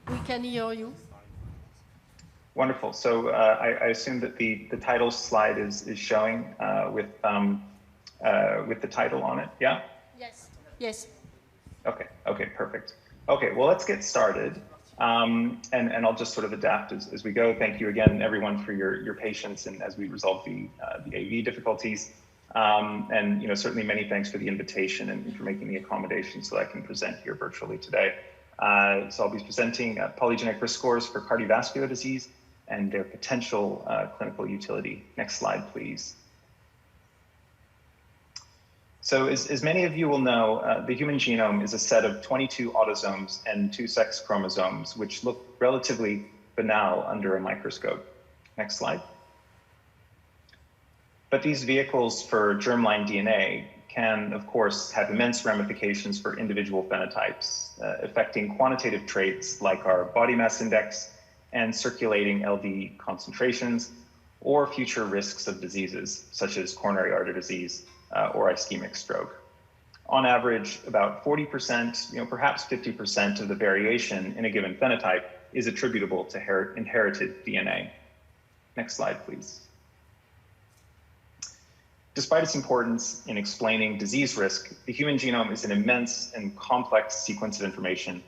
We can hear you. Wonderful. So I assume that the title slide is showing with the title on it. Yeah. Yes. Yes. Okay. Okay. Perfect. Okay. Well, let's get started. And I'll just sort of adapt as we go. Thank you again, everyone, for your patience and as we resolve the AV difficulties. And certainly many thanks for the invitation and for making the accommodation so I can present here virtually today. So I'll be presenting polygenic risk scores for cardiovascular disease and their potential clinical utility. Next slide, please. So as many of you will know, the human genome is a set of 22 autosomes and 2 sex chromosomes, which look relatively banal under a microscope. Next slide. But these vehicles for germline DNA can, of course, have immense ramifications for individual phenotypes, affecting quantitative traits like our body mass index and circulating LD concentrations, or future risks of diseases such as coronary artery disease or ischemic stroke. On average, about 40%, perhaps 50% of the variation in a given phenotype is attributable to inherited DNA. Next slide, please. Despite its importance in explaining disease risk, the human genome is an immense and complex sequence of information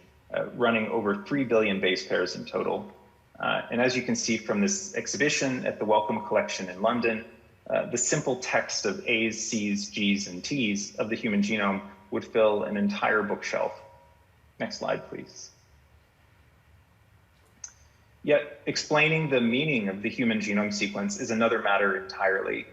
running over 3 billion base pairs in total. And as you can see from this exhibition at the Wellcome Collection in London, the simple text of A's, C's, G's, and T's of the human genome would fill an entire bookshelf. Next slide, please. Yet explaining the meaning of the human genome sequence is another matter entirely.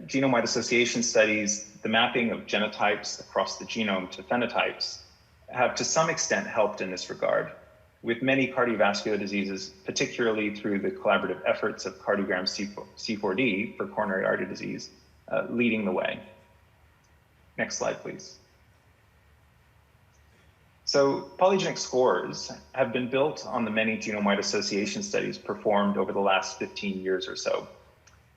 Genome-wide association studies, the mapping of genotypes across the genome to phenotypes, have to some extent helped in this regard, with many cardiovascular diseases, particularly through the collaborative efforts of Cardiogram C4D for coronary artery disease, leading the way. Next slide, please. So polygenic scores have been built on the many genome-wide association studies performed over the last 15 years or so.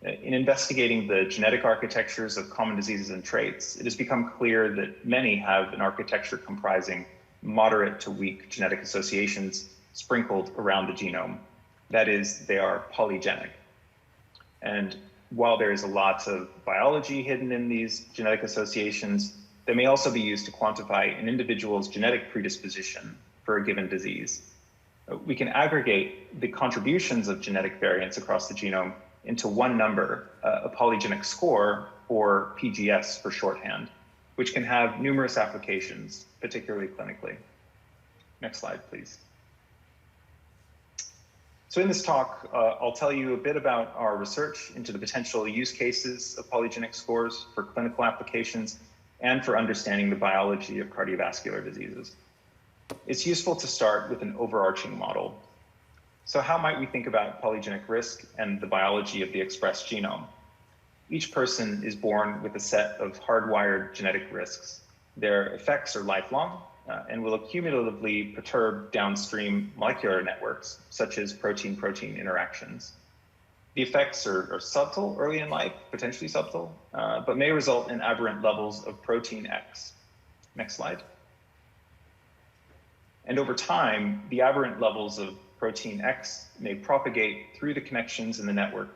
In investigating the genetic architectures of common diseases and traits, it has become clear that many have an architecture comprising moderate to weak genetic associations sprinkled around the genome. That is, they are polygenic. And while there is a lot of biology hidden in these genetic associations, they may also be used to quantify an individual's genetic predisposition for a given disease. We can aggregate the contributions of genetic variants across the genome into one number, a polygenic score, or PGS for shorthand, which can have numerous applications, particularly clinically. Next slide, please. So in this talk, I'll tell you a bit about our research into the potential use cases of polygenic scores for clinical applications and for understanding the biology of cardiovascular diseases. It's useful to start with an overarching model. So how might we think about polygenic risk and the biology of the expressed genome? Each person is born with a set of hardwired genetic risks. Their effects are lifelong and will accumulatively perturb downstream molecular networks, such as protein-protein interactions. The effects are subtle early in life, potentially subtle, but may result in aberrant levels of protein X. Next slide. And over time, the aberrant levels of protein X may propagate through the connections in the network,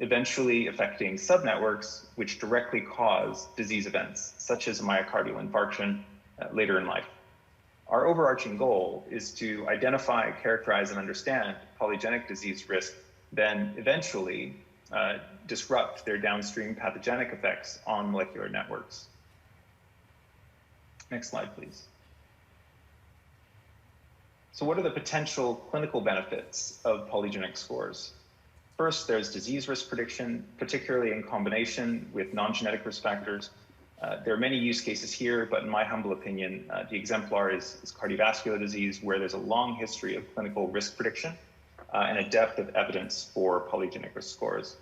eventually affecting subnetworks which directly cause disease events, such as a myocardial infarction later in life. Our overarching goal is to identify, characterize, and understand polygenic disease risk, then eventually disrupt their downstream pathogenic effects on molecular networks. Next slide, please. So what are the potential clinical benefits of polygenic scores? First, there's disease risk prediction, particularly in combination with non-genetic risk factors. There are many use cases here, but in my humble opinion, the exemplar is cardiovascular disease, where there's a long history of clinical risk prediction and a depth of evidence for polygenic risk scores.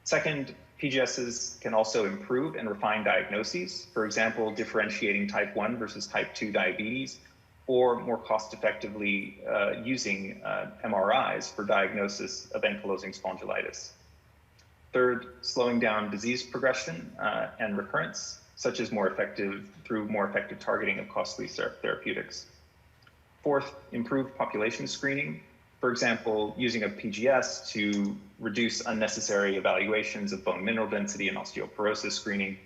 Second, PGSs can also improve and refine diagnoses, for example, differentiating type 1 versus type 2 diabetes, or more cost-effectively using MRIs for diagnosis of ankylosing spondylitis. Third, slowing down disease progression and recurrence, such as through more effective targeting of costly therapeutics. Fourth, improved population screening, for example, using a PGS to reduce unnecessary evaluations of bone mineral density and osteoporosis screening.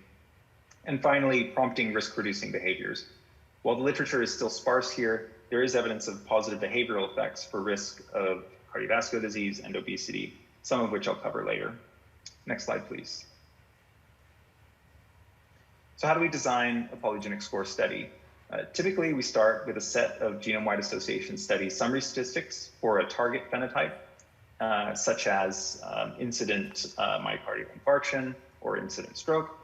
And finally, prompting risk-reducing behaviors. While the literature is still sparse here, there is evidence of positive behavioral effects for risk of cardiovascular disease and obesity, some of which I'll cover later. Next slide, please. So how do we design a polygenic score study? Typically, we start with a set of genome-wide association study summary statistics for a target phenotype, such as incident myocardial infarction or incident stroke,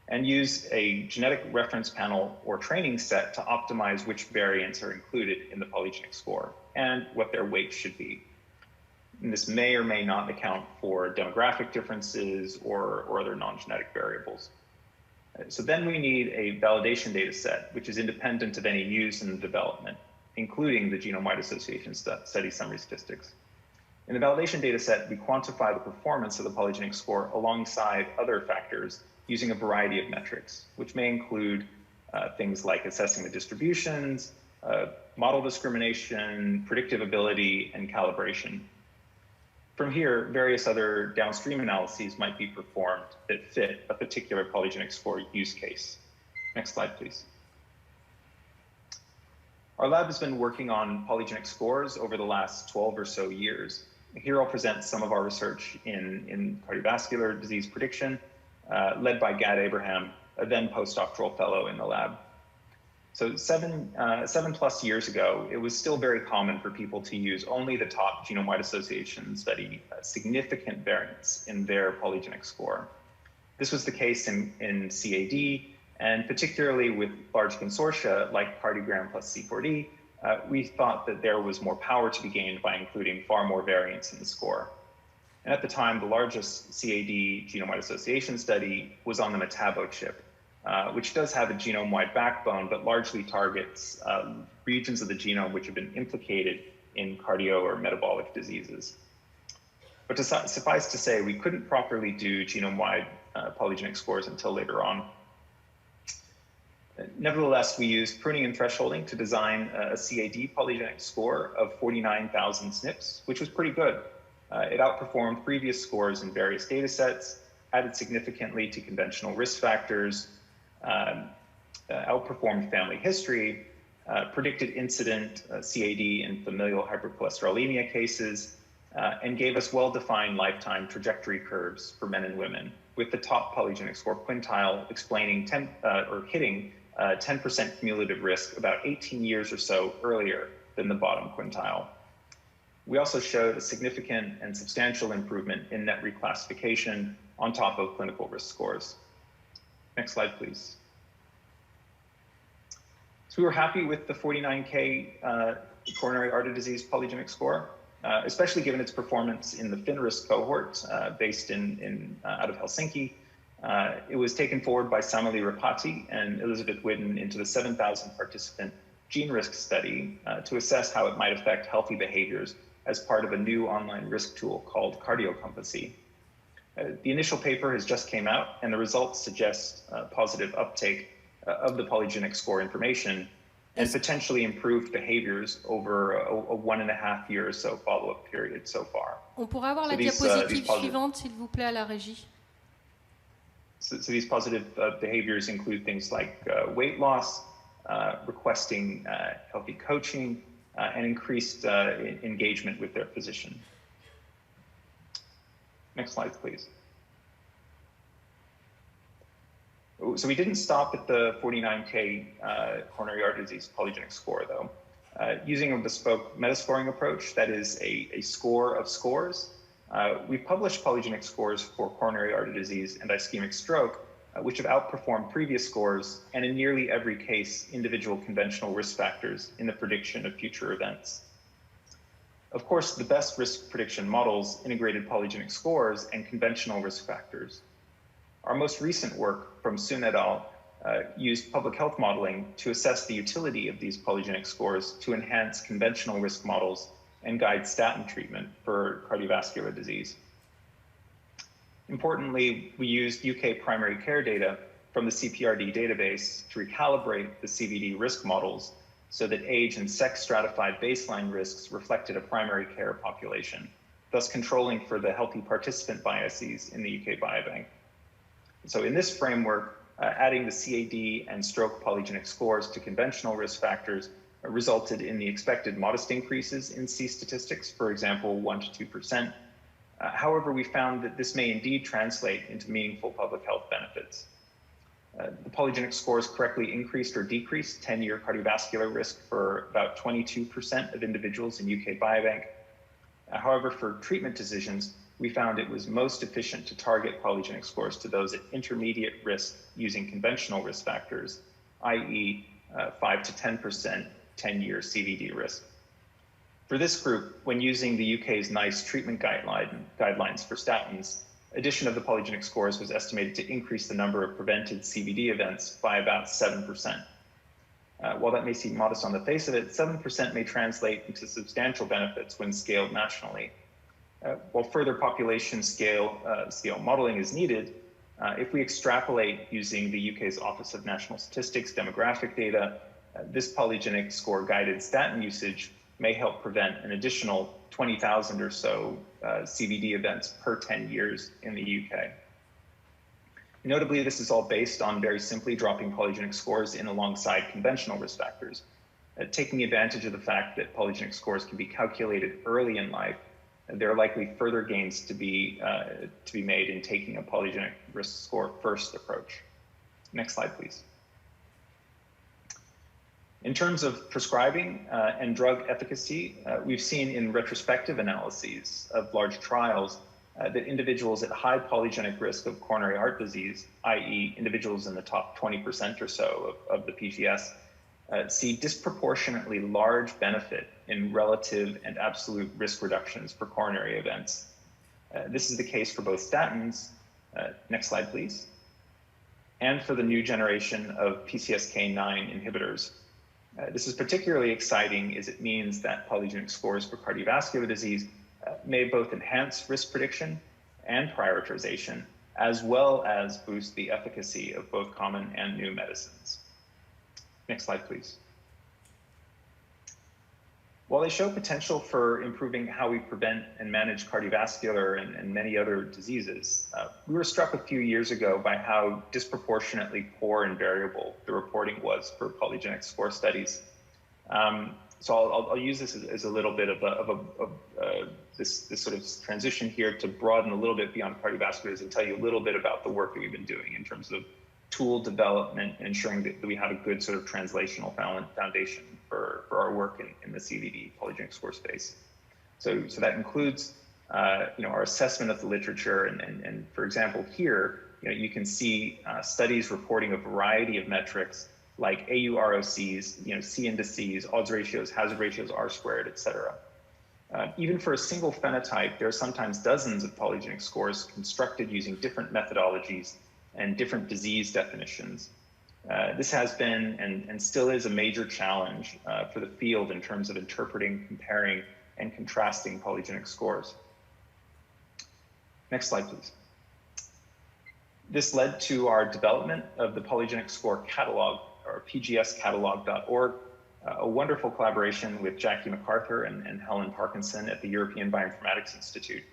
and use a genetic reference panel or training set to optimize which variants are included in the polygenic score and what their weight should be. And this may or may not account for demographic differences or other non-genetic variables. So then we need a validation data set, which is independent of any use in the development, including the genome-wide association study summary statistics. In the validation data set, we quantify the performance of the polygenic score alongside other factors using a variety of metrics, which may include things like assessing the distributions, model discrimination, predictive ability, and calibration. From here, various other downstream analyses might be performed that fit a particular polygenic score use case. Next slide, please. Our lab has been working on polygenic scores over the last 12 or so years. Here I'll present some of our research in cardiovascular disease prediction, led by Gad Abraham, a then postdoctoral fellow in the lab. So seven plus years ago, it was still very common for people to use only the top genome-wide association study significant variants in their polygenic score. This was the case in CAD, and particularly with large consortia like Cardiogram plus C4D, we thought that there was more power to be gained by including far more variants in the score. And at the time, the largest CAD genome-wide association study was on the Metabo chip, which does have a genome-wide backbone, but largely targets regions of the genome which have been implicated in cardio or metabolic diseases. But to suffice to say, we couldn't properly do genome-wide polygenic scores until later on. Nevertheless, we used pruning and thresholding to design a CAD polygenic score of 49,000 SNPs, which was pretty good. It outperformed previous scores in various data sets, added significantly to conventional risk factors, outperformed family history, predicted incident CAD in familial hypercholesterolemia cases, and gave us well-defined lifetime trajectory curves for men and women, with the top polygenic score quintile explaining hitting 10% cumulative risk about 18 years or so earlier than the bottom quintile. We also showed a significant and substantial improvement in net reclassification on top of clinical risk scores. Next slide, please. So we were happy with the 49K coronary artery disease polygenic score, especially given its performance in the FINRISK cohort based out of Helsinki. It was taken forward by Samali Rapati and Elizabeth Whitten into the 7,000 participant gene risk study to assess how it might affect healthy behaviors as part of a new online risk tool called Cardiocompassy. The initial paper has just came out, and the results suggest positive uptake of the polygenic score information and potentially improved behaviors over a 1.5 year or so follow-up period so far. On pourrait avoir la diapositive suivante, s'il vous plaît, à la régie. So these positive behaviors include things like weight loss, requesting healthy coaching, and increased engagement with their physician. Next slide, please. So we didn't stop at the 49K coronary artery disease polygenic score, though. Using a bespoke metascoring approach, that is a score of scores, we published polygenic scores for coronary artery disease and ischemic stroke, which have outperformed previous scores and in nearly every case, individual conventional risk factors in the prediction of future events. Of course, the best risk prediction models integrated polygenic scores and conventional risk factors. Our most recent work from Sun et al. Used public health modeling to assess the utility of these polygenic scores to enhance conventional risk models and guide statin treatment for cardiovascular disease. Importantly, we used UK primary care data from the CPRD database to recalibrate the CVD risk models so that age and sex stratified baseline risks reflected a primary care population, thus controlling for the healthy participant biases in the UK Biobank. So in this framework, adding the CAD and stroke polygenic scores to conventional risk factors resulted in the expected modest increases in C statistics, for example, 1 to 2%. However, we found that this may indeed translate into meaningful public health benefits. The polygenic scores correctly increased or decreased 10-year cardiovascular risk for about 22% of individuals in UK Biobank. However, for treatment decisions, we found it was most efficient to target polygenic scores to those at intermediate risk using conventional risk factors, i.e. 5 to 10% 10-year CVD risk. For this group, when using the UK's NICE treatment guidelines for statins, addition of the polygenic scores was estimated to increase the number of prevented CVD events by about 7%. While that may seem modest on the face of it, 7% may translate into substantial benefits when scaled nationally. While further population scale modeling is needed, if we extrapolate using the UK's Office of National Statistics demographic data, this polygenic score guided statin usage may help prevent an additional 20,000 or so CVD events per 10 years in the UK. Notably, this is all based on very simply dropping polygenic scores in alongside conventional risk factors, taking advantage of the fact that polygenic scores can be calculated early in life. There are likely further gains to be made in taking a polygenic risk score first approach. Next slide, please. In terms of prescribing and drug efficacy, we've seen in retrospective analyses of large trials that individuals at high polygenic risk of coronary heart disease, i.e. individuals in the top 20% or so of the PGS, see disproportionately large benefit in relative and absolute risk reductions for coronary events. This is the case for both statins, next slide please, and for the new generation of PCSK9 inhibitors. This is particularly exciting as it means that polygenic scores for cardiovascular disease may both enhance risk prediction and prioritization, as well as boost the efficacy of both common and new medicines. Next slide, please. While they show potential for improving how we prevent and manage cardiovascular and many other diseases, we were struck a few years ago by how disproportionately poor and variable the reporting was for polygenic score studies. So I'll use this as a little bit of this sort of transition here to broaden a little bit beyond cardiovascular and tell you a little bit about the work that we've been doing in terms of tool development and ensuring that we have a good sort of translational foundation for our work in the CVD polygenic score space. So that includes our assessment of the literature and for example here you can see studies reporting a variety of metrics like AUROCs, C indices, odds ratios, hazard ratios, R squared, et cetera. Even for a single phenotype, there are sometimes dozens of polygenic scores constructed using different methodologies and different disease definitions. This has been and still is a major challenge for the field in terms of interpreting, comparing, and contrasting polygenic scores. Next slide, please. This led to our development of the polygenic score catalog, or pgscatalog.org, a wonderful collaboration with Jackie MacArthur and Helen Parkinson at the European Bioinformatics Institute.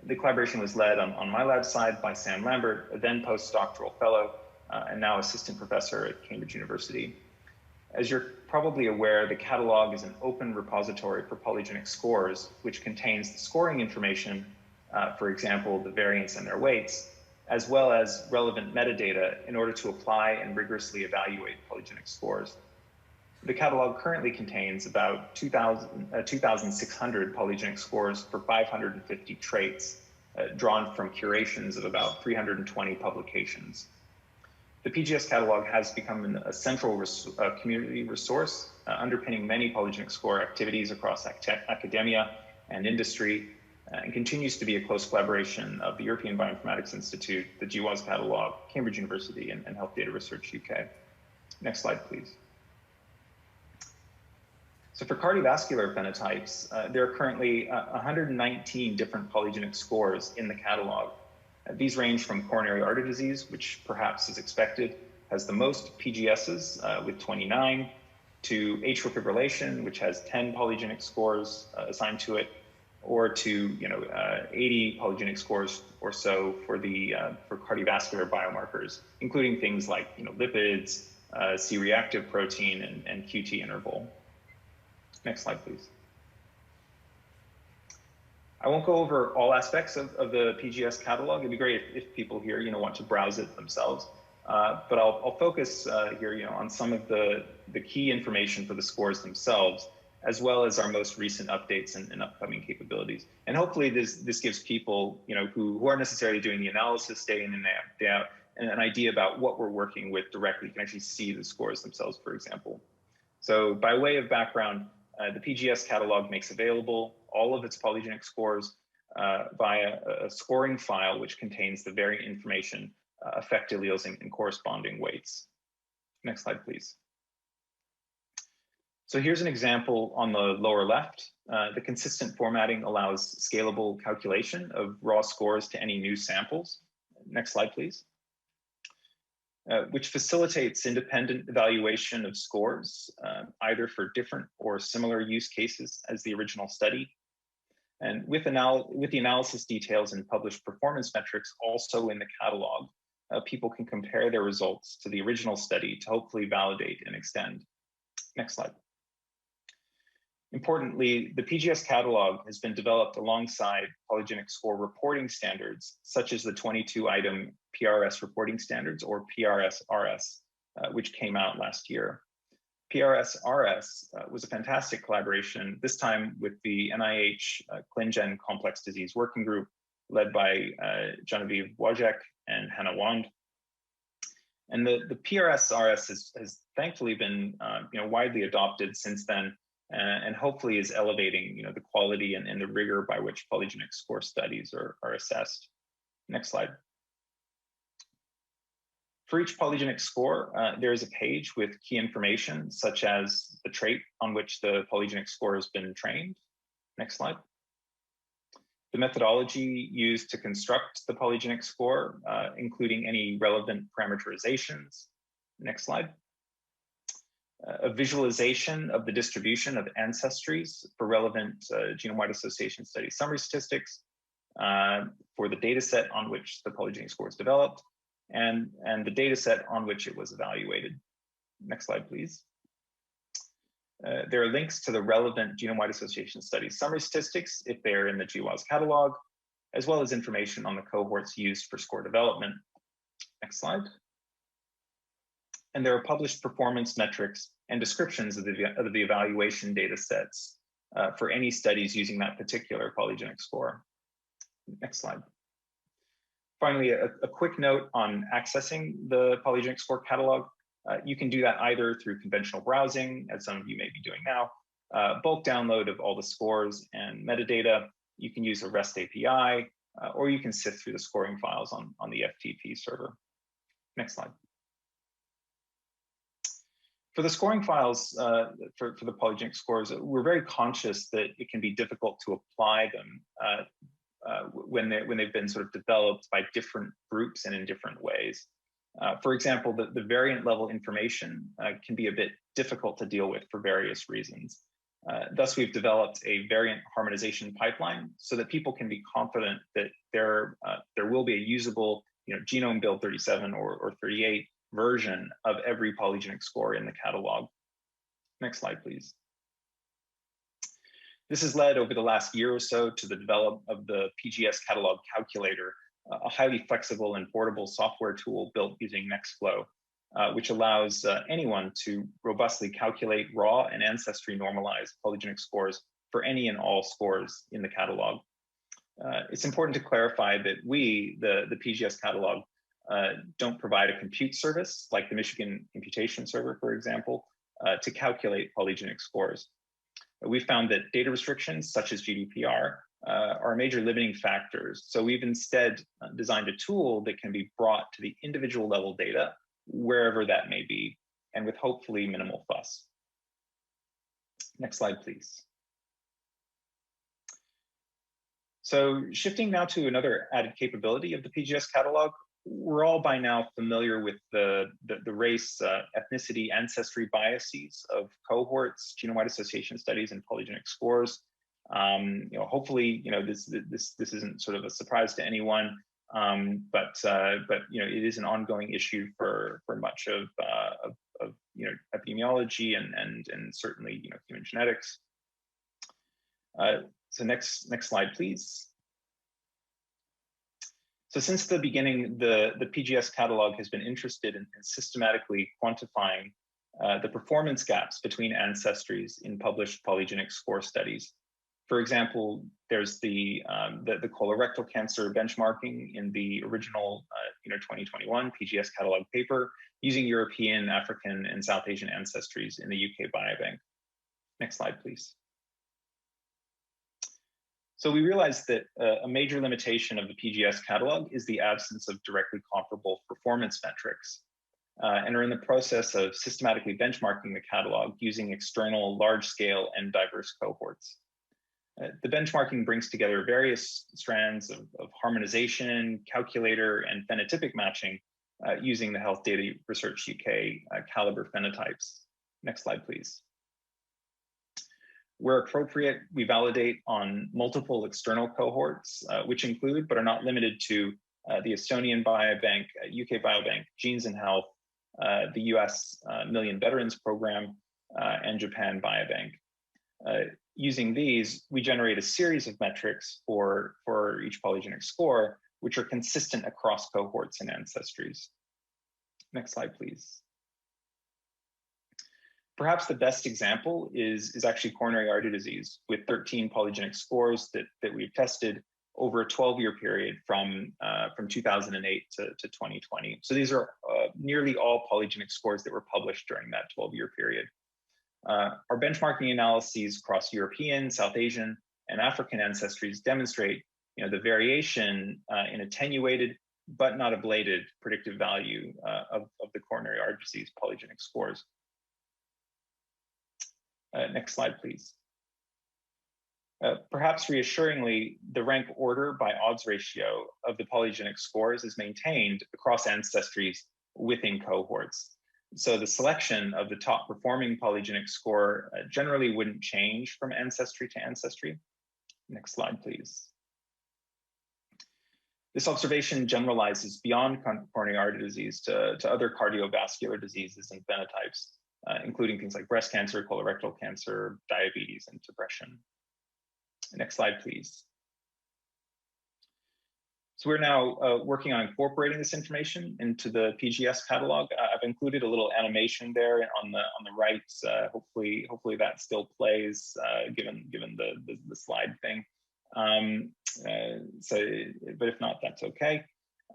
The collaboration was led on my lab side by Sam Lambert, a then postdoctoral fellow and now assistant professor at Cambridge University. As you're probably aware, the catalog is an open repository for polygenic scores, which contains the scoring information, for example, the variants and their weights, as well as relevant metadata in order to apply and rigorously evaluate polygenic scores. The catalog currently contains about 2,600 polygenic scores for 550 traits, drawn from curations of about 320 publications. The PGS catalog has become a central community resource, underpinning many polygenic score activities across academia and industry, and continues to be a close collaboration of the European Bioinformatics Institute, the GWAS catalog, Cambridge University, and Health Data Research UK. Next slide, please. So for cardiovascular phenotypes, there are currently 119 different polygenic scores in the catalog. These range from coronary artery disease, which perhaps is expected, has the most PGSs with 29, to atrial fibrillation, which has 10 polygenic scores assigned to it, or to 80 polygenic scores or so for for cardiovascular biomarkers, including things like lipids, C-reactive protein, and QT interval. Next slide, please. I won't go over all aspects of the PGS catalog. It'd be great if people here want to browse it themselves. But I'll focus here on some of the key information for the scores themselves, as well as our most recent updates and upcoming capabilities. And hopefully this gives people who aren't necessarily doing the analysis day in and day out an idea about what we're working with directly. You can actually see the scores themselves, for example. So by way of background, the PGS catalog makes available all of its polygenic scores via a scoring file, which contains the variant information, affected alleles, and corresponding weights. Next slide, please. So here's an example on the lower left. The consistent formatting allows scalable calculation of raw scores to any new samples. Next slide, please. Which facilitates independent evaluation of scores, either for different or similar use cases as the original study. And with the analysis details and published performance metrics also in the catalog, people can compare their results to the original study to hopefully validate and extend. Next slide. Importantly, the PGS catalog has been developed alongside polygenic score reporting standards, such as the 22-item PRS reporting standards, or PRS-RS, which came out last year. PRS-RS was a fantastic collaboration, this time with the NIH ClinGen Complex Disease Working Group, led by Genevieve Wojcik and Hannah Wand. And the PRS-RS has thankfully been widely adopted since then, and hopefully is elevating the quality and the rigor by which polygenic score studies are assessed. Next slide. For each polygenic score, there is a page with key information, such as the trait on which the polygenic score has been trained. Next slide. The methodology used to construct the polygenic score, including any relevant parameterizations. Next slide. A visualization of the distribution of ancestries for relevant genome-wide association study summary statistics for the data set on which the polygenic score is developed, and the data set on which it was evaluated. Next slide, please. There are links to the relevant genome-wide association study summary statistics if they're in the GWAS catalog, as well as information on the cohorts used for score development. Next slide. And there are published performance metrics and descriptions of the evaluation data sets for any studies using that particular polygenic score. Next slide. Finally, a quick note on accessing the polygenic score catalog. You can do that either through conventional browsing, as some of you may be doing now, bulk download of all the scores and metadata. You can use a REST API, or you can sift through the scoring files on the FTP server. Next slide. For the scoring files for the polygenic scores, we're very conscious that it can be difficult to apply them when they've been sort of developed by different groups and in different ways. For example, the variant level information can be a bit difficult to deal with for various reasons. Thus, we've developed a variant harmonization pipeline so that people can be confident that there will be a usable genome build 37 or 38 version of every polygenic score in the catalog. Next slide, please. This has led over the last year or so to the development of the PGS catalog calculator, a highly flexible and portable software tool built using Nextflow, which allows anyone to robustly calculate raw and ancestry normalized polygenic scores for any and all scores in the catalog. It's important to clarify that we, the PGS catalog, don't provide a compute service like the Michigan Computation Server, for example, to calculate polygenic scores. We found that data restrictions such as GDPR are major limiting factors. So we've instead designed a tool that can be brought to the individual level data, wherever that may be, and with hopefully minimal fuss. Next slide, please. So shifting now to another added capability of the PGS catalog, we're all by now familiar with the race, ethnicity, ancestry biases of cohorts, genome-wide association studies, and polygenic scores. Hopefully, this isn't sort of a surprise to anyone, but it is an ongoing issue for much of epidemiology and certainly human genetics. So next slide, please. So since the beginning, the PGS catalog has been interested in systematically quantifying the performance gaps between ancestries in published polygenic score studies. For example, there's the colorectal cancer benchmarking in the original 2021 PGS catalog paper using European, African, and South Asian ancestries in the UK Biobank. Next slide, please. So we realized that a major limitation of the PGS catalog is the absence of directly comparable performance metrics, and are in the process of systematically benchmarking the catalog using external, large-scale, and diverse cohorts. The benchmarking brings together various strands of harmonization, calculator, and phenotypic matching using the Health Data Research UK caliber phenotypes. Next slide, please. Where appropriate, we validate on multiple external cohorts, which include, but are not limited to, the Estonian Biobank, UK Biobank, Genes and Health, the US Million Veterans Program, and Japan Biobank. Using these, we generate a series of metrics for each polygenic score, which are consistent across cohorts and ancestries. Next slide, please. Perhaps the best example is actually coronary artery disease, with 13 polygenic scores that we've tested over a 12-year period from 2008 to 2020. So these are nearly all polygenic scores that were published during that 12-year period. Our benchmarking analyses across European, South Asian, and African ancestries demonstrate the variation in attenuated but not ablated predictive value of the coronary artery disease polygenic scores. Next slide, please. Perhaps reassuringly, the rank order by odds ratio of the polygenic scores is maintained across ancestries within cohorts. So the selection of the top performing polygenic score generally wouldn't change from ancestry to ancestry. Next slide, please. This observation generalizes beyond coronary artery disease to other cardiovascular diseases and phenotypes, including things like breast cancer, colorectal cancer, diabetes, and depression. Next slide, please. So we're now working on incorporating this information into the PGS catalog. I've included a little animation there on the right. Hopefully that still plays given the slide thing. But if not, that's okay.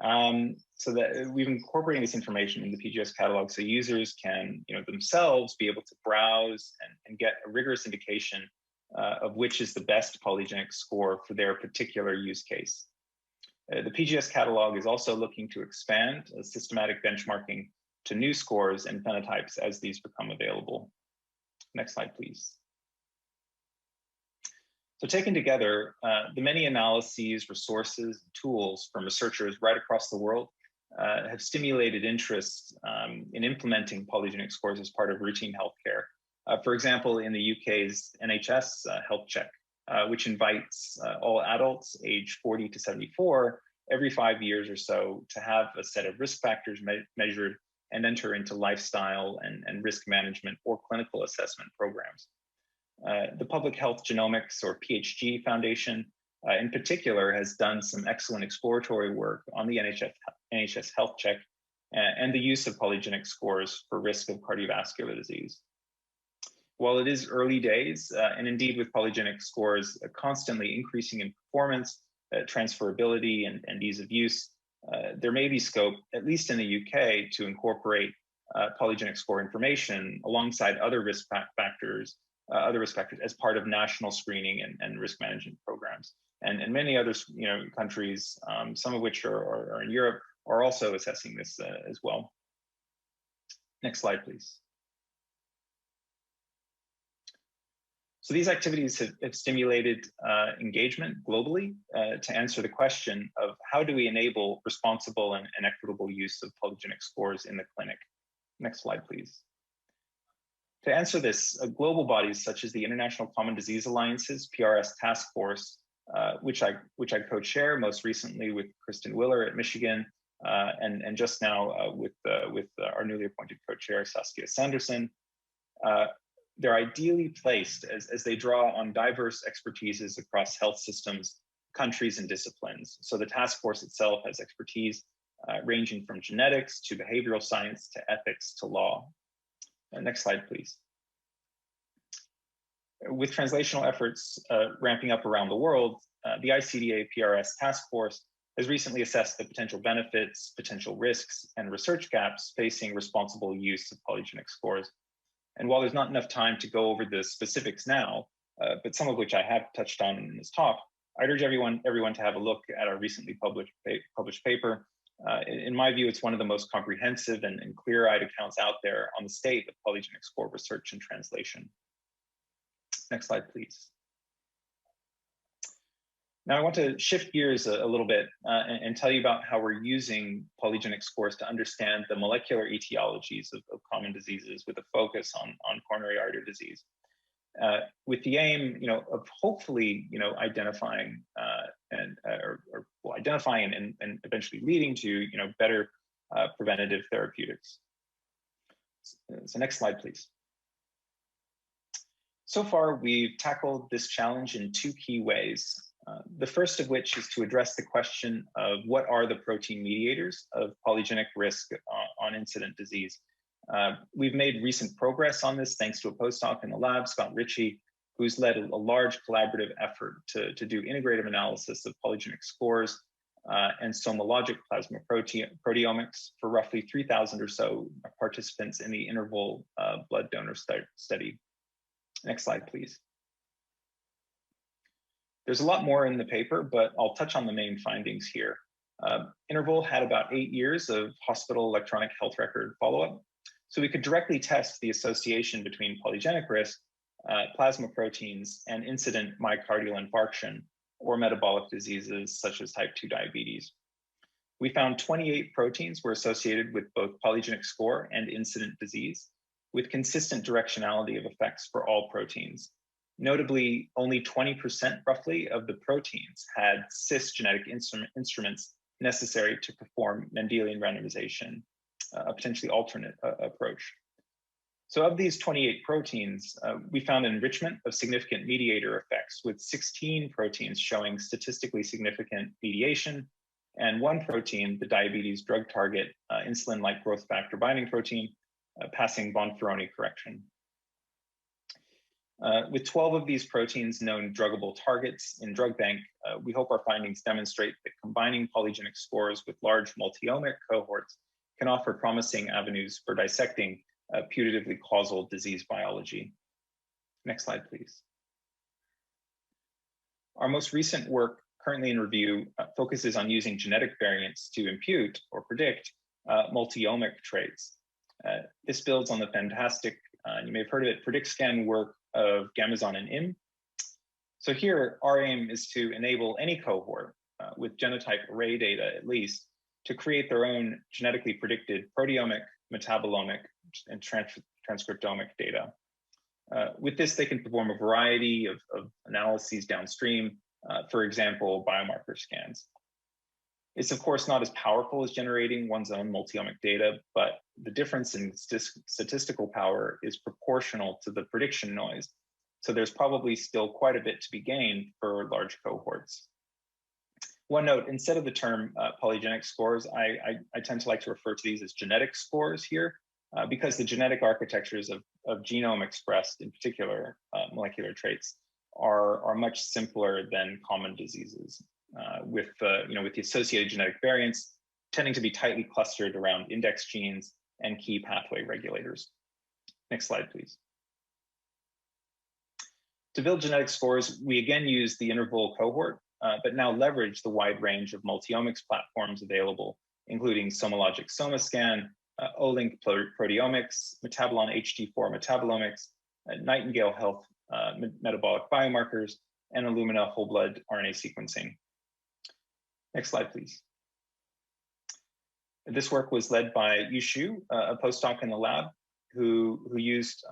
So that we've incorporating this information in the PGS catalog so users can themselves be able to browse and get a rigorous indication of which is the best polygenic score for their particular use case. The PGS catalog is also looking to expand systematic benchmarking to new scores and phenotypes as these become available. Next slide, please. So taken together, the many analyses, resources, tools from researchers right across the world have stimulated interest in implementing polygenic scores as part of routine healthcare. For example, in the UK's NHS health check, which invites all adults aged 40 to 74 every 5 years or so to have a set of risk factors measured and enter into lifestyle and risk management or clinical assessment programs. The Public Health Genomics, or PHG Foundation, in particular, has done some excellent exploratory work on the NHS health check and the use of polygenic scores for risk of cardiovascular disease. While it is early days, and indeed with polygenic scores constantly increasing in performance, transferability, and ease of use, there may be scope, at least in the UK, to incorporate polygenic score information alongside other risk factors as part of national screening and risk management programs. And many other countries, some of which are in Europe, are also assessing this as well. Next slide, please. So these activities have stimulated engagement globally to answer the question of how do we enable responsible and equitable use of polygenic scores in the clinic. Next slide, please. To answer this, global bodies such as the International Common Disease Alliance's PRS Task Force, which I co-chair most recently with Kristen Willer at Michigan, and just now with our newly appointed co-chair Saskia Sanderson, they're ideally placed as they draw on diverse expertises across health systems, countries, and disciplines. So the task force itself has expertise ranging from genetics to behavioral science to ethics to law. Next slide, please. With translational efforts ramping up around the world, the ICDA PRS task force has recently assessed the potential benefits, potential risks, and research gaps facing responsible use of polygenic scores. And while there's not enough time to go over the specifics now, but some of which I have touched on in this talk, I'd urge everyone to have a look at our recently published paper. In my view, it's one of the most comprehensive and clear-eyed accounts out there on the state of polygenic score research and translation. Next slide, please. Now I want to shift gears a little bit and tell you about how we're using polygenic scores to understand the molecular etiologies of common diseases with a focus on coronary artery disease, with the aim, of hopefully, identifying and eventually leading to, better preventative therapeutics. So next slide, please. So far, we've tackled this challenge in two key ways. The first of which is to address the question of what are the protein mediators of polygenic risk on incident disease. We've made recent progress on this thanks to a postdoc in the lab, Scott Ritchie, who's led a large collaborative effort to do integrative analysis of polygenic scores and somologic plasma proteomics for roughly 3,000 or so participants in the interval blood donor study. Next slide, please. There's a lot more in the paper, but I'll touch on the main findings here. Interval had about 8 years of hospital electronic health record follow-up, so we could directly test the association between polygenic risk, plasma proteins, and incident myocardial infarction or metabolic diseases such as type 2 diabetes. We found 28 proteins were associated with both polygenic score and incident disease, with consistent directionality of effects for all proteins. Notably, only 20% roughly of the proteins had cisgenetic instruments necessary to perform Mendelian randomization, a potentially alternate approach. So of these 28 proteins, we found enrichment of significant mediator effects, with 16 proteins showing statistically significant mediation, and one protein, the diabetes drug target, insulin-like growth factor binding protein, passing Bonferroni correction. With 12 of these proteins known druggable targets in drug bank, we hope our findings demonstrate that combining polygenic scores with large multi-omic cohorts can offer promising avenues for dissecting putatively causal disease biology. Next slide, please. Our most recent work currently in review focuses on using genetic variants to impute or predict multi-omic traits. This builds on the fantastic, you may have heard of it, PredictScan work of Gamazon and Im. So here, our aim is to enable any cohort with genotype array data at least to create their own genetically predicted proteomic, metabolomic, and transcriptomic data. With this, they can perform a variety of analyses downstream, for example, biomarker scans. It's of course not as powerful as generating one's own multi-omic data, but the difference in statistical power is proportional to the prediction noise. So there's probably still quite a bit to be gained for large cohorts. One note, instead of the term polygenic scores, I tend to like to refer to these as genetic scores here, because the genetic architectures of genome expressed, in particular molecular traits, are much simpler than common diseases. With the associated genetic variants tending to be tightly clustered around index genes and key pathway regulators. Next slide, please. To build genetic scores, we again use the interval cohort, but now leverage the wide range of multi-omics platforms available, including SomaLogic SomaScan, Olink proteomics, Metabolon HD4 metabolomics, Nightingale Health metabolic biomarkers, and Illumina whole blood RNA sequencing. Next slide, please. This work was led by Yushu, a postdoc in the lab, who used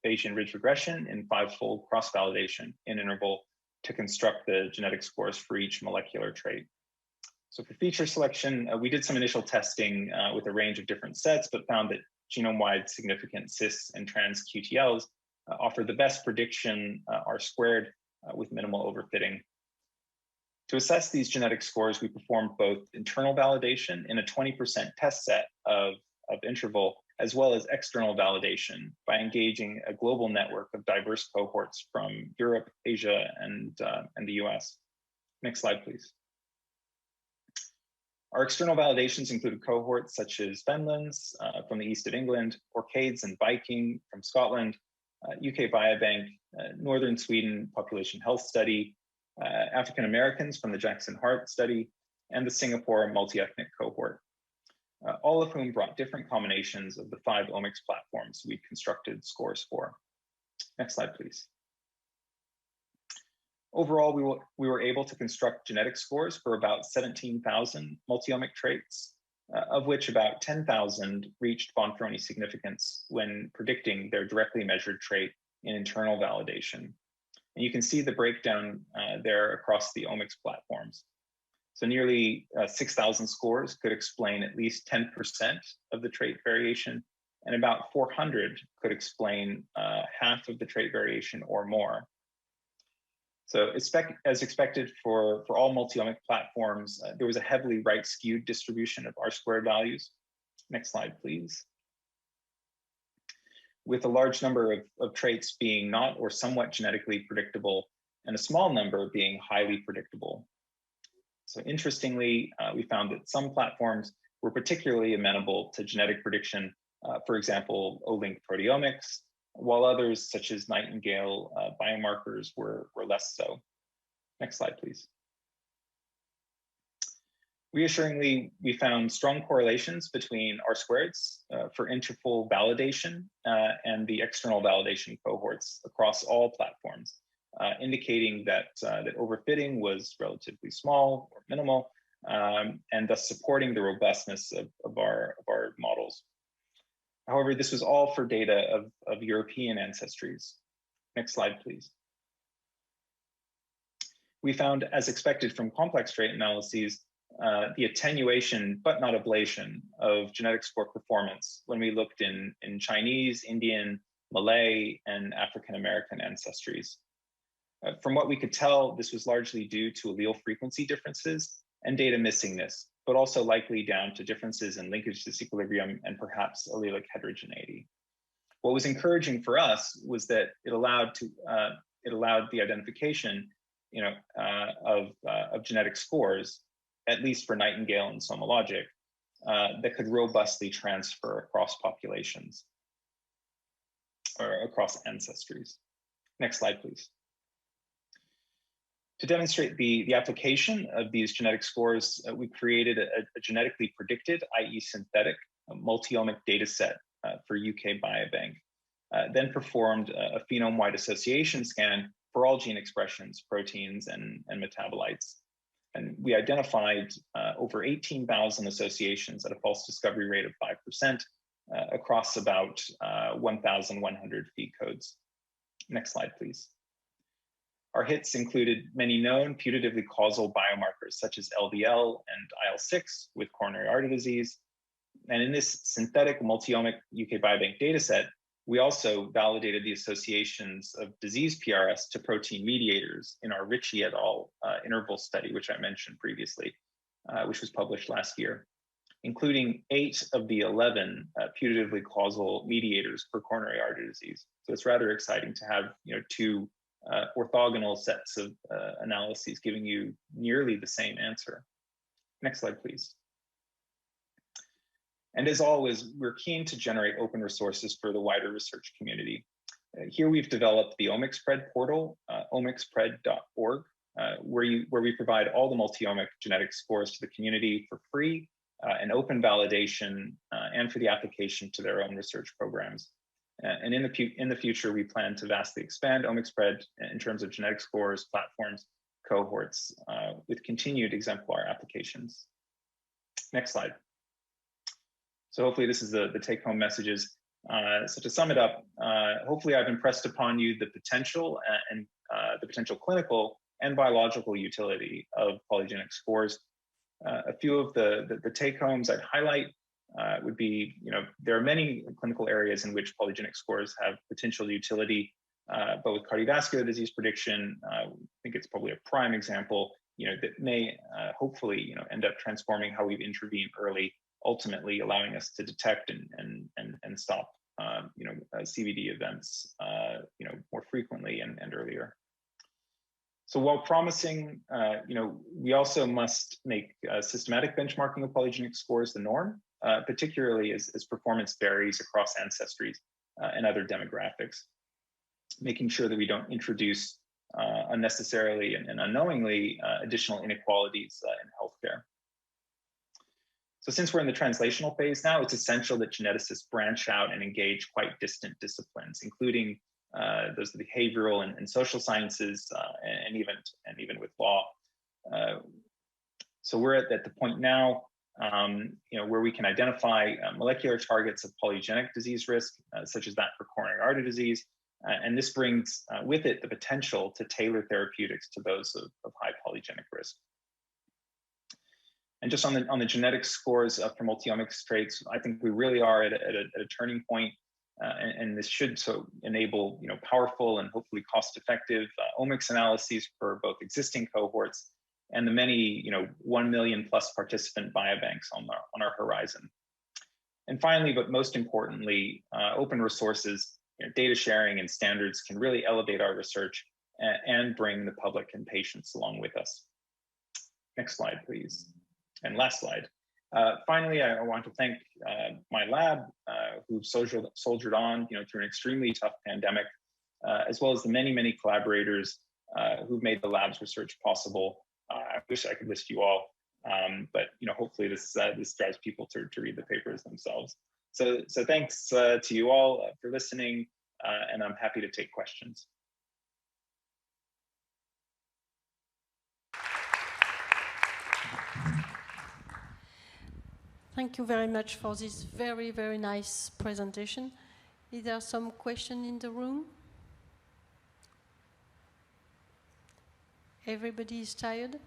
Bayesian ridge regression in 5-fold cross-validation in interval to construct the genetic scores for each molecular trait. So for feature selection, we did some initial testing with a range of different sets, but found that genome-wide significant cis and trans QTLs offer the best prediction R-squared with minimal overfitting. To assess these genetic scores, we performed both internal validation in a 20% test set of interval, as well as external validation by engaging a global network of diverse cohorts from Europe, Asia, and the US. Next slide, please. Our external validations included cohorts such as Fenlands from the east of England, Orcades and Viking from Scotland, UK Biobank, Northern Sweden Population Health Study, African Americans from the Jackson Hart Study, and the Singapore multi-ethnic cohort, all of whom brought different combinations of the 5 omics platforms we constructed scores for. Next slide, please. Overall, we were able to construct genetic scores for about 17,000 multi-omic traits, of which about 10,000 reached von Ferroni significance when predicting their directly measured trait in internal validation. And you can see the breakdown there across the omics platforms. So nearly 6,000 scores could explain at least 10% of the trait variation, and about 400 could explain half of the trait variation or more. So as expected for all multi-omic platforms, there was a heavily right-skewed distribution of R-squared values. Next slide, please. With a large number of traits being not or somewhat genetically predictable, and a small number being highly predictable. So interestingly, we found that some platforms were particularly amenable to genetic prediction, for example, O-link proteomics, while others, such as Nightingale biomarkers, were less so. Next slide, please. Reassuringly, we found strong correlations between R-squareds for interval validation and the external validation cohorts across all platforms, indicating that overfitting was relatively small or minimal, and thus supporting the robustness of our models. However, this was all for data of European ancestries. Next slide, please. We found, as expected from complex trait analyses, the attenuation, but not ablation, of genetic score performance when we looked in Chinese, Indian, Malay, and African American ancestries. From what we could tell, this was largely due to allele frequency differences and data missingness, but also likely down to differences in linkage disequilibrium and perhaps allelic heterogeneity. What was encouraging for us was that it allowed the identification, of genetic scores, at least for Nightingale and SomaLogic, that could robustly transfer across populations or across ancestries. Next slide, please. To demonstrate the application of these genetic scores, we created a genetically predicted, i.e. synthetic, multi-omic data set for UK Biobank, then performed a phenome-wide association scan for all gene expressions, proteins, and metabolites. And we identified over 18,000 associations at a false discovery rate of 5% across about 1,100 feed codes. Next slide, please. Our hits included many known putatively causal biomarkers such as LDL and IL-6 with coronary artery disease. And in this synthetic multi-omic UK Biobank dataset, we also validated the associations of disease PRS to protein mediators in our Ritchie et al. Interval study, which I mentioned previously, which was published last year, including 8 of the 11 putatively causal mediators for coronary artery disease. So it's rather exciting to have 2 orthogonal sets of analyses giving you nearly the same answer. Next slide, please. And as always, we're keen to generate open resources for the wider research community. Here we've developed the OmicsPred portal, omicspred.org, where we provide all the multi-omic genetic scores to the community for free and open validation and for the application to their own research programs. And in the future, we plan to vastly expand omicspread in terms of genetic scores, platforms, cohorts, with continued exemplar applications. Next slide. So hopefully this is the take-home messages. So to sum it up, hopefully I've impressed upon you the potential and the potential clinical and biological utility of polygenic scores. A few of the take-homes I'd highlight would be, there are many clinical areas in which polygenic scores have potential utility, but with cardiovascular disease prediction, I think it's probably a prime example, that may hopefully, end up transforming how we've intervened early, ultimately allowing us to detect and stop, CVD events, more frequently and earlier. So while promising, we also must make systematic benchmarking of polygenic scores the norm, particularly as performance varies across ancestries and other demographics, making sure that we don't introduce unnecessarily and unknowingly additional inequalities in healthcare. So since we're in the translational phase now, it's essential that geneticists branch out and engage quite distant disciplines, including those behavioral and social sciences, and even with law. So we're at the point now, where we can identify molecular targets of polygenic disease risk, such as that for coronary artery disease, and this brings with it the potential to tailor therapeutics to those of high polygenic risk. And just on the genetic scores for multi-omics traits, I think we really are at a turning point. And this should enable powerful and hopefully cost-effective omics analyses for both existing cohorts and the many 1 million plus participant biobanks on our horizon. And finally, but most importantly, open resources, data sharing and standards can really elevate our research and bring the public and patients along with us. Next slide, please. And last slide. Finally, I want to thank my lab, who soldiered on, through an extremely tough pandemic, as well as the many, many collaborators who've made the lab's research possible. I wish I could list you all, but hopefully this drives people to read the papers themselves. So thanks to you all for listening, and I'm happy to take questions. Thank you very much for this very, very nice presentation. Is there some question in the room? Everybody is tired?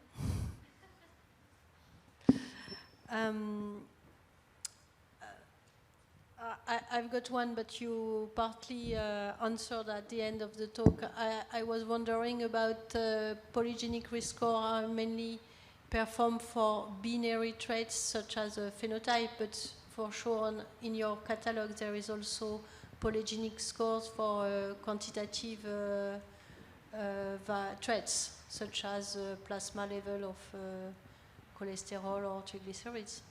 I've got one, but you partly answered at the end of the talk. I was wondering about polygenic risk score are mainly performed for binary traits such as a phenotype, but for sure in your catalog there is also polygenic scores for quantitative traits such as plasma level of cholesterol or triglycerides.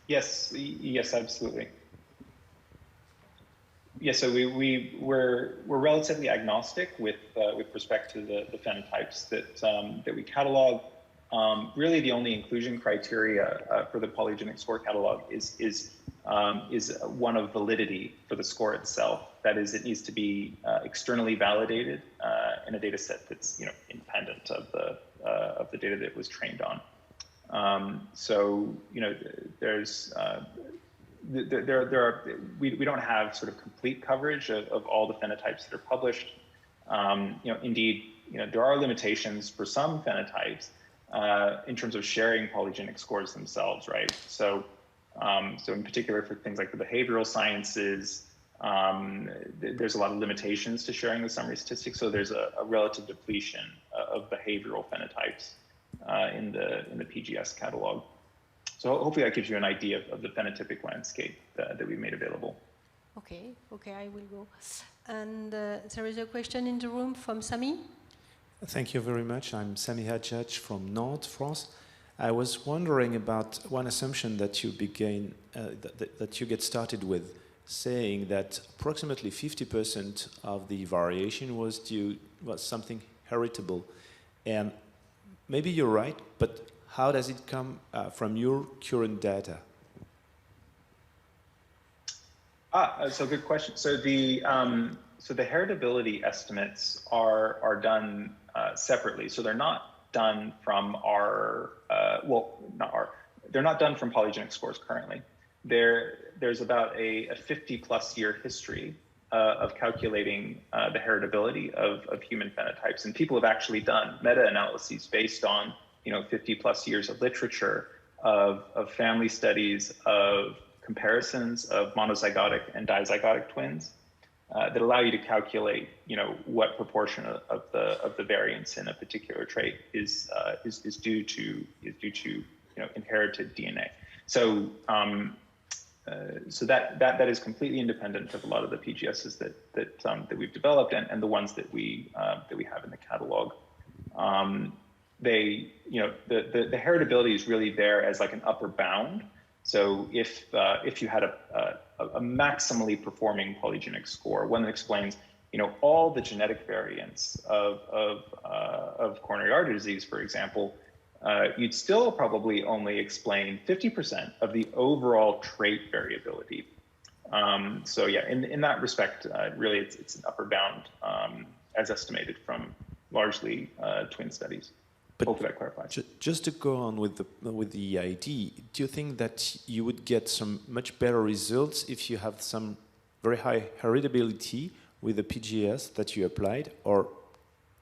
Yes, absolutely. Yes, so we're relatively agnostic with respect to the phenotypes that we catalog. Really, the only inclusion criteria for the polygenic score catalog is one of validity for the score itself. That is, it needs to be externally validated in a data set that's independent of the data that it was trained on. There's we don't have sort of complete coverage of all the phenotypes that are published. Indeed, there are limitations for some phenotypes in terms of sharing polygenic scores themselves, right? So in particular for things like the behavioral sciences, there's a lot of limitations to sharing the summary statistics. So there's a relative depletion of behavioral phenotypes in the PGS catalog. So hopefully that gives you an idea of the phenotypic landscape that we made available. Okay, I will go. And there is a question in the room from Sami. Thank you very much. I'm Sami Hadjadj from Nantes, France. I was wondering about one assumption that you that you get started with, saying that approximately 50% of the variation was something heritable. And maybe you're right, but how does it come from your current data? So good question. So the heritability estimates are done separately. So they're not done from our they're not done from polygenic scores currently. There's about a 50+ year history of calculating the heritability of human phenotypes, and people have actually done meta-analyses based on 50+ years of literature of family studies of comparisons of monozygotic and dizygotic twins that allow you to calculate, what proportion of the variance in a particular trait is due to inherited DNA. So that is completely independent of a lot of the PGSs that we've developed and the ones that we have in the catalog. The heritability is really there as like an upper bound. So if you had a maximally performing polygenic score, one that explains all the genetic variants of coronary artery disease, for example, you'd still probably only explain 50% of the overall trait variability. So yeah, in that respect, really it's an upper bound as estimated from largely twin studies. But hopefully that clarifies. Just to go on with the idea, do you think that you would get some much better results if you have some very high heritability with the PGS that you applied, or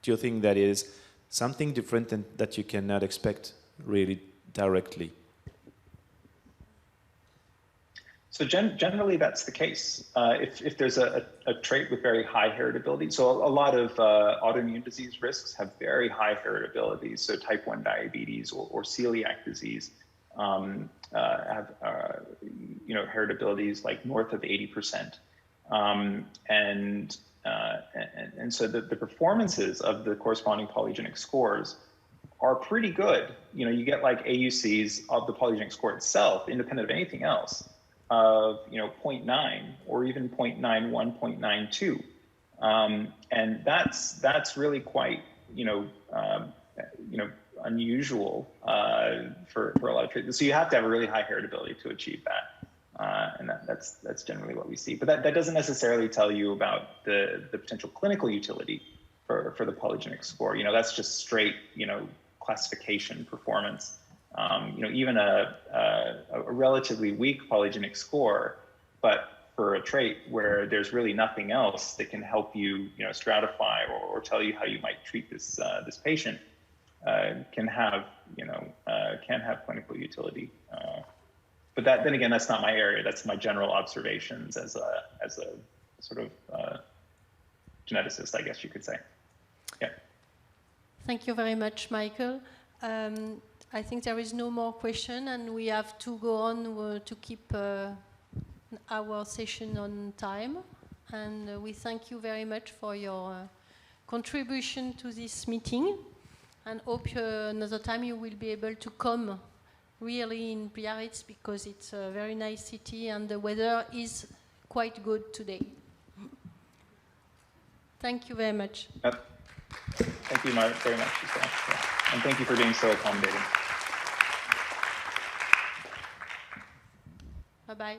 do you think that is something different and that you cannot expect really directly? So generally that's the case. If there's a trait with very high heritability, so a lot of autoimmune disease risks have very high heritability. So type 1 diabetes or celiac disease have heritabilities like north of 80%. And so the performances of the corresponding polygenic scores are pretty good. You get like AUCs of the polygenic score itself, independent of anything else, of 0.9 or even 0.91, 0.92, and that's really quite unusual for a lot of treatments. So you have to have a really high heritability to achieve that, and that's generally what we see. But that doesn't necessarily tell you about the potential clinical utility for the polygenic score. That's just straight classification performance. Even a relatively weak polygenic score, but for a trait where there's really nothing else that can help you, stratify or tell you how you might treat this patient, can have clinical utility. But then again, that's not my area. That's my general observations as a sort of geneticist, I guess you could say. Yeah. Thank you very much, Michael. I think there is no more question, and we have to go on to keep our session on time. And we thank you very much for your contribution to this meeting, and hope another time you will be able to come really in Biarritz, because it's a very nice city and the weather is quite good today. Thank you very much. Yep. Thank you very much. And thank you for being so accommodating. Bye-bye.